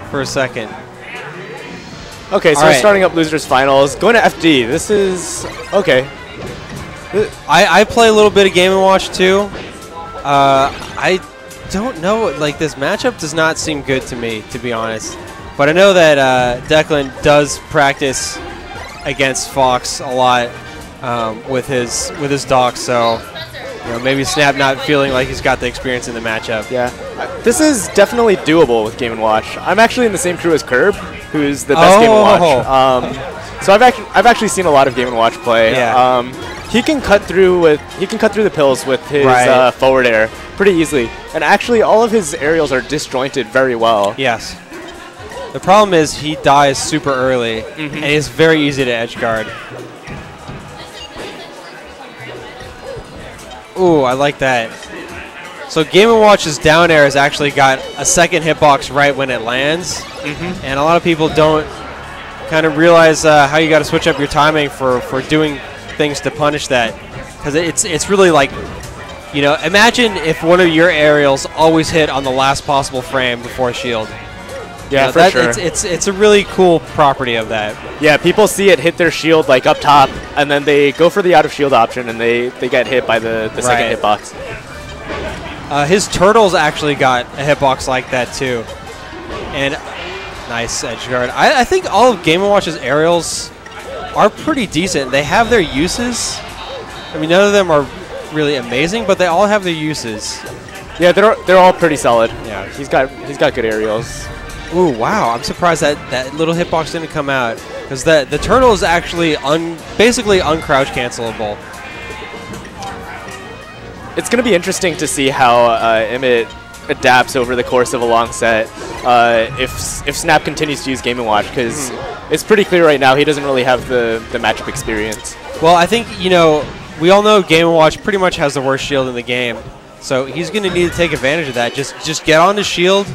for a second. Okay, so we're starting up losers finals. Going to FD. This is okay. I play a little bit of Game & Watch too. I don't know. Like, this matchup does not seem good to me, to be honest. But I know that Declan does practice against Fox a lot with his dock. So maybe Snap not feeling like he's got the experience in the matchup. Yeah, this is definitely doable with Game & Watch. I'm actually in the same crew as Curb, who's the best Game & Watch. So I've actually seen a lot of Game & Watch play. Yeah. He can cut through the pills with his forward air pretty easily, and actually all of his aerials are disjointed very well. Yes. The problem is he dies super early, and it's very easy to edge guard. Ooh, I like that. So Game & Watch's down air has actually got a second hitbox right when it lands, and a lot of people don't kind of realize how you got to switch up your timing for doing things to punish that, because it's really like, imagine if one of your aerials always hit on the last possible frame before shield. Yeah, for sure. It's a really cool property of that. Yeah, people see it hit their shield like up top, and then they go for the out of shield option, and they get hit by the second hitbox. His turtles actually got a hitbox like that too, and nice edge guard. I think all of Game & Watch's aerials are pretty decent. They have their uses. I mean, none of them are really amazing, but they all have their uses. Yeah, they're all pretty solid. Yeah, he's got good aerials. Ooh, wow! I'm surprised that little hitbox didn't come out, because the turtle is actually basically uncrouch cancelable. It's going to be interesting to see how Imyt adapts over the course of a long set if Snap continues to use Game & Watch, because it's pretty clear right now he doesn't really have the matchup experience. Well, I think, we all know Game & Watch pretty much has the worst shield in the game, so he's going to need to take advantage of that. Just get on the shield.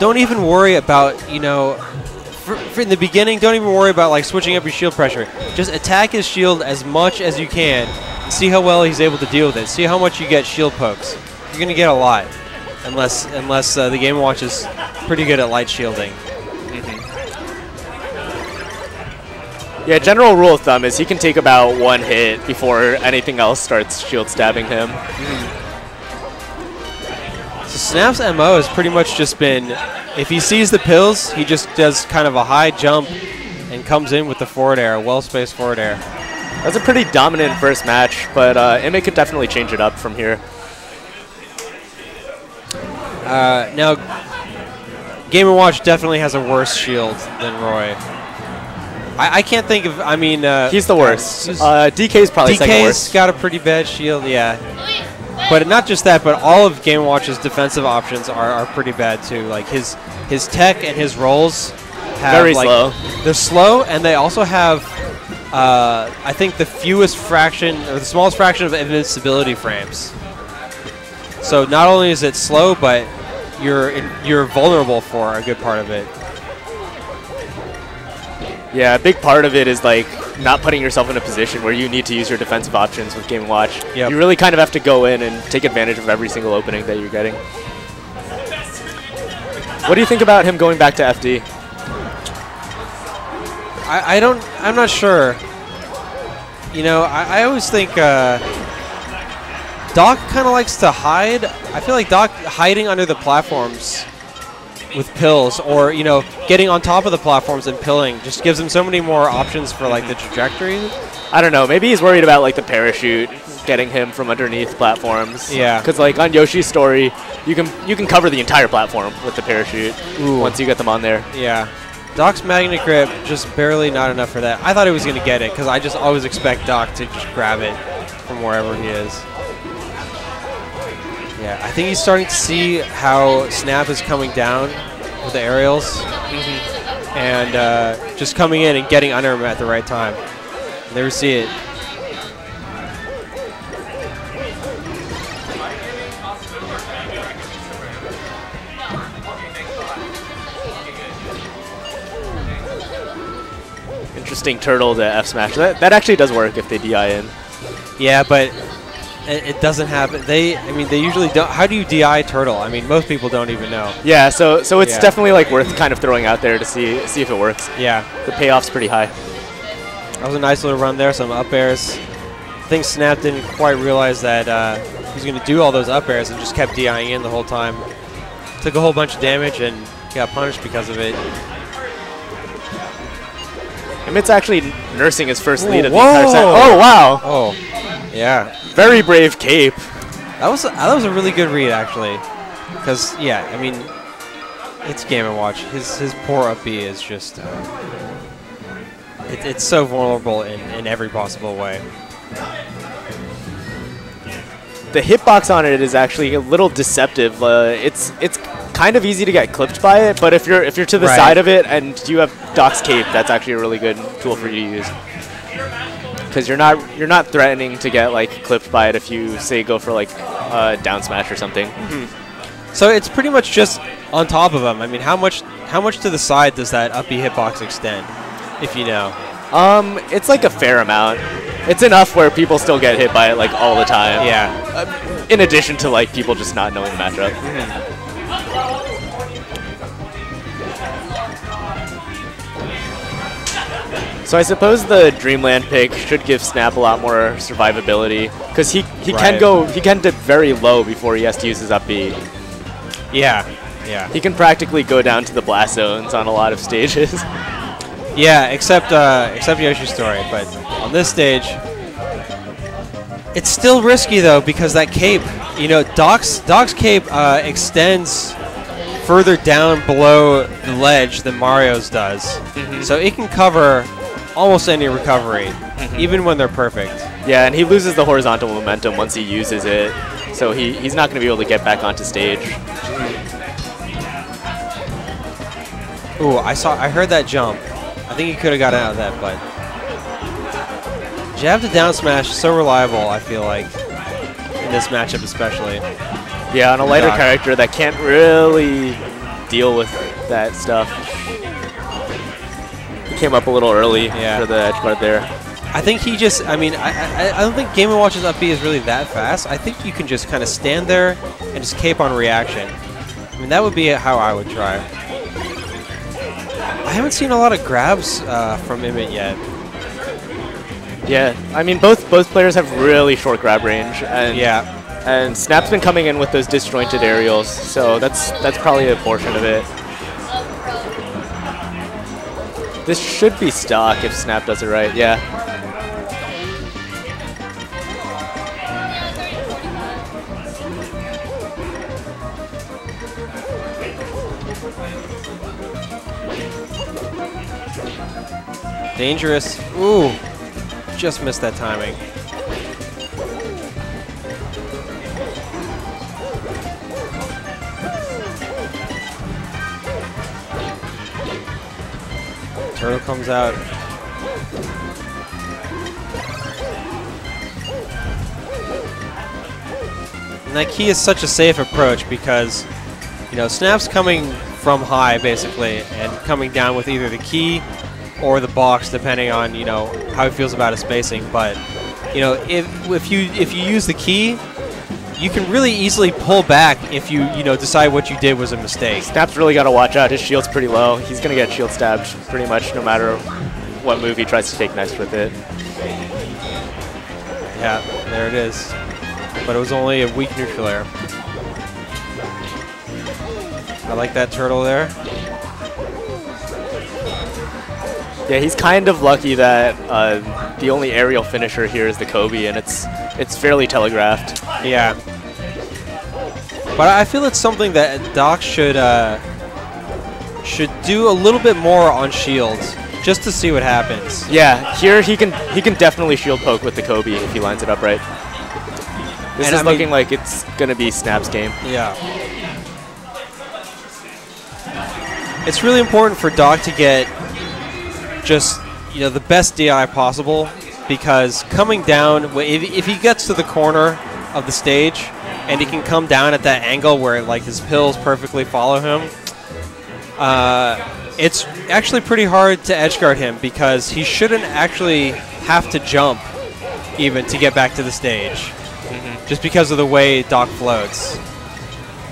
Don't even worry about, in the beginning, don't even worry about like switching up your shield pressure. Just attack his shield as much as you can. See how well he's able to deal with it. See how much you get shield pokes. You're going to get a lot, unless the Game & Watch is pretty good at light shielding. Yeah, general rule of thumb is he can take about one hit before anything else starts shield stabbing him. So Snap's MO has pretty much just been, if he sees the pills, he just does kind of a high jump and comes in with the forward air, well-spaced forward air. That's a pretty dominant first match, but Imyt could definitely change it up from here. Now, Game & Watch definitely has a worse shield than Roy. I can't think of, he's the worst. DK's probably second worst. DK's got a pretty bad shield, yeah. But not just that, but all of Game & Watch's defensive options are pretty bad too. Like his tech and his rolls have very slow. They're slow, and they also have I think the fewest fraction or the smallest fraction of invincibility frames. So not only is it slow, but you're vulnerable for a good part of it. Yeah, a big part of it is like not putting yourself in a position where you need to use your defensive options with Game & Watch. Yep. You really kind of have to go in and take advantage of every single opening that you're getting. What do you think about him going back to FD? I'm not sure. I always think Doc kind of likes to hide. I feel like Doc hiding under the platforms with pills, or getting on top of the platforms and pilling, just gives him so many more options for like the trajectory. I don't know. Maybe he's worried about like the parachute getting him from underneath platforms. Yeah. Because like on Yoshi's story, you can cover the entire platform with the parachute once you get them on there. Yeah. Doc's magnet grip just barely not enough for that. I thought he was going to get it because I just always expect Doc to just grab it from wherever he is. Yeah, I think he's starting to see how Snap is coming down with the aerials and just coming in and getting under him at the right time. Never see it. Interesting turtle to F smash. That actually does work if they DI in. Yeah, but it doesn't happen. I mean, they usually don't. How do you DI turtle? I mean, most people don't even know. Yeah, so it's definitely like worth kind of throwing out there to see if it works. Yeah. The payoff's pretty high. That was a nice little run there, some up airs. I think Snap didn't quite realize that he was going to do all those up airs and just kept DIing in the whole time. Took a whole bunch of damage and got punished because of it. Imyt's actually nursing his first lead of the whoa! entire set. Oh, wow. Oh, yeah. Very brave cape. That was a really good read, actually. Because, yeah, I mean, it's Game & Watch. His poor up B is just... it's so vulnerable in every possible way. The hitbox on it is actually a little deceptive. It's kind of easy to get clipped by it, but if you're to the side of it and you have Doc's cape, that's actually a really good tool for you to use. Because you're not threatening to get like clipped by it if you say go for like down smash or something. So it's pretty much just on top of him. I mean, how much to the side does that up B hitbox extend, if you know? It's like a fair amount. It's enough where people still get hit by it like all the time. Yeah. In addition to like people just not knowing the matchup. So I suppose the Dreamland pick should give Snap a lot more survivability because he can dip very low before he has to use his up B. Yeah. Yeah. He can practically go down to the blast zones on a lot of stages. Yeah, except Yoshi's Story, but on this stage, it's still risky though because that cape, you know, Doc's cape extends further down below the ledge than Mario's does, so it can cover almost any recovery, even when they're perfect. Yeah, and he loses the horizontal momentum once he uses it, so he's not going to be able to get back onto stage. Ooh, I heard that jump. I think he could have gotten out of that, but jab to down smash is so reliable, I feel like, in this matchup especially. Yeah, on a lighter character that can't really deal with that stuff. He came up a little early for the edge guard there. I think he just, I mean, I don't think Game & Watch's up B is really that fast. I think you can just kind of stand there and just cape on reaction. I mean, that would be how I would try. I haven't seen a lot of grabs from Imyt yet. Yeah, I mean, both players have really short grab range, and and Snap's been coming in with those disjointed aerials, so that's probably a portion of it. This should be stock if Snap does it right, yeah. Dangerous. Ooh, just missed that timing. Turtle comes out. And that key is such a safe approach because, you know, Snap's coming from high basically and coming down with either the key or the box, depending on, you know, how he feels about his spacing. But, you know, if you use the key, you can really easily pull back if you decide what you did was a mistake. Snap's really got to watch out. His shield's pretty low. He's going to get shield stabbed pretty much no matter what move he tries to take next with it. Yeah, there it is. But it was only a weak neutral air. I like that turtle there. Yeah, he's kind of lucky that the only aerial finisher here is the Kobe, and it's fairly telegraphed. Yeah. But I feel it's something that Doc should do a little bit more on shields, just to see what happens. Yeah, here he can definitely shield poke with the Kobe if he lines it up right. This is looking like it's gonna be Snap's game. Yeah. It's really important for Doc to get just, you know, the best DI possible, because coming down, if he gets to the corner of the stage and he can come down at that angle where like his pills perfectly follow him, it's actually pretty hard to edge guard him because he shouldn't actually have to jump even to get back to the stage. just because of the way Doc floats.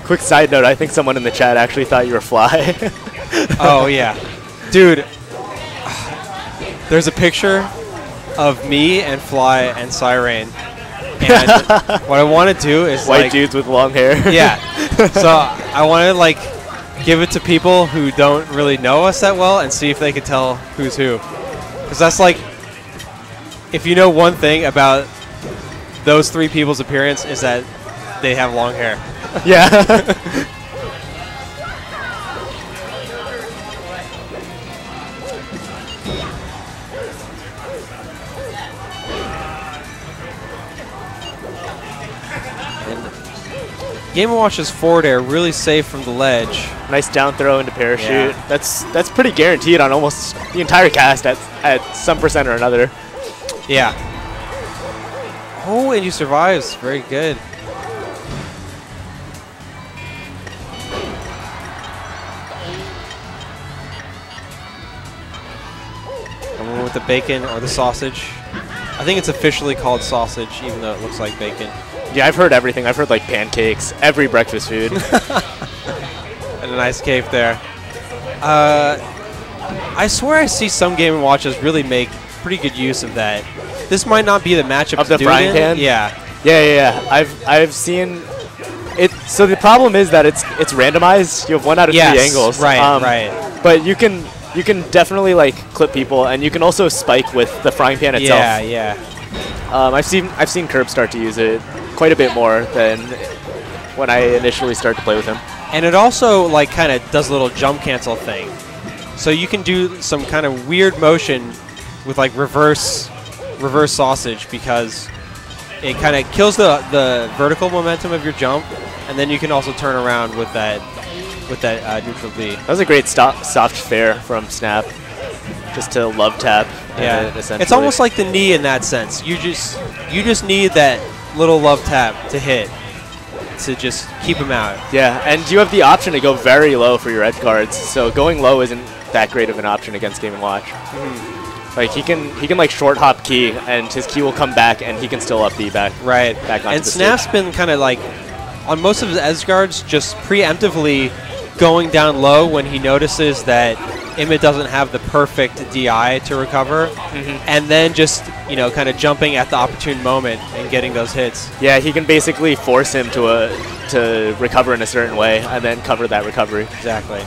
Quick side note, I think someone in the chat actually thought you were Fly. Oh, yeah. Dude, there's a picture of me and Fly and Siren. And what I want to do is White dudes with long hair. Yeah. So I want to like give it to people who don't really know us that well and see if they could tell who's who. Because that's like, if you know one thing about those three people's appearance is that they have long hair. Yeah. Game & Watch's forward air really safe from the ledge. Nice down throw into parachute. Yeah. That's pretty guaranteed on almost the entire cast at some percent or another. Yeah. Oh, and you survives. Very good. And with the bacon or the sausage. I think it's officially called sausage, even though it looks like bacon. Yeah, I've heard everything. I've heard like pancakes, every breakfast food. And a nice cave there. I swear I see some Game & Watches really make pretty good use of that. This might not be the matchup Of to the do frying it in. pan? Yeah. Yeah. I've seen it. So the problem is that it's randomized. You have 1 out of 3 angles. Right. Right. But you can definitely like clip people, and you can also spike with the frying pan itself. Yeah. I've seen Curb start to use it quite a bit more than when I initially started to play with him. And it also like kind of does a little jump cancel thing. So you can do some kind of weird motion with like reverse sausage, because it kind of kills the vertical momentum of your jump, and then you can also turn around with that neutral B. That was a great soft fair from Snap, just to love tap. Yeah, essentially. it's almost like the knee in that sense. You just need that little love tap to hit to just keep him out. Yeah, and you have the option to go very low for your edge guards, so going low isn't that great of an option against Game & Watch. Like he can like short hop key, and his key will come back, and he can still up B back. Right. Back onto And the Snap's stage. been kind of like on most of his edge guards, just preemptively going down low when he notices that Imyt doesn't have the perfect DI to recover, and then just kind of jumping at the opportune moment and getting those hits. Yeah, he can basically force him to recover in a certain way, and then cover that recovery. Exactly.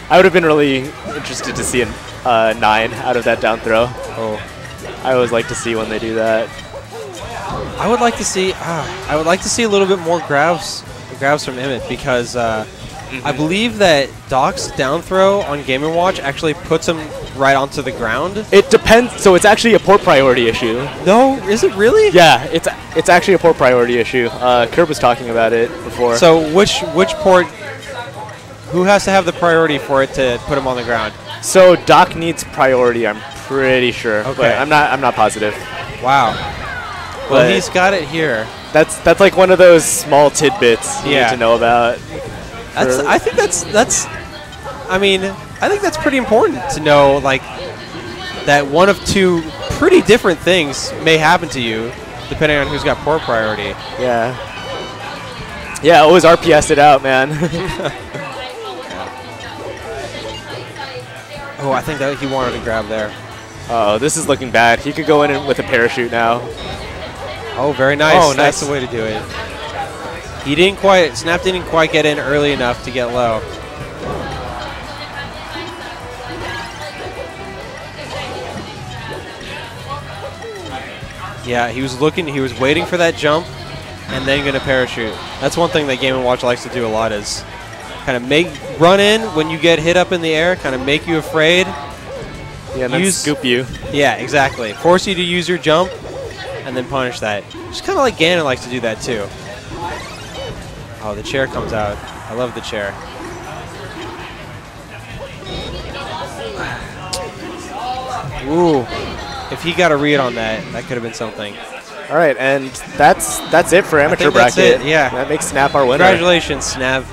I would have been really interested to see a 9 out of that down throw. Oh, I always like to see when they do that. I would like to see a little bit more grabs from Imyt, because I believe that Doc's down throw on Game & Watch actually puts him right onto the ground. It depends. So it's actually a port priority issue. No, is it really? Yeah, it's actually a port priority issue. Curb was talking about it before. So which port? Who has to have the priority for it to put him on the ground? So Doc needs priority, I'm pretty sure. Okay. But I'm not positive. Wow. Well, But he's got it here. That's like one of those small tidbits you need to know about. I think that's I mean, I think that's pretty important to know, like, that one of two pretty different things may happen to you depending on who's got port priority. Yeah. Yeah, always RPS it out, man. Oh, I think that he wanted to grab there. Oh, this is looking bad. He could go in with a parachute now. Oh, very nice. Oh, That's nice. the way to do it. Snap didn't quite get in early enough to get low. Yeah, he was waiting for that jump and then gonna parachute. That's one thing that Game & Watch likes to do a lot, is kind of run in when you get hit up in the air, kind of make you afraid. Yeah, and then scoop you. Yeah, exactly. Force you to use your jump and then punish that. Just kind of like Ganon likes to do that too. Oh, the chair comes out. I love the chair. Ooh. If he got a read on that, that could have been something. All right, and that's it for amateur that's bracket. it, yeah. That makes Snap our winner. Congratulations, Snap.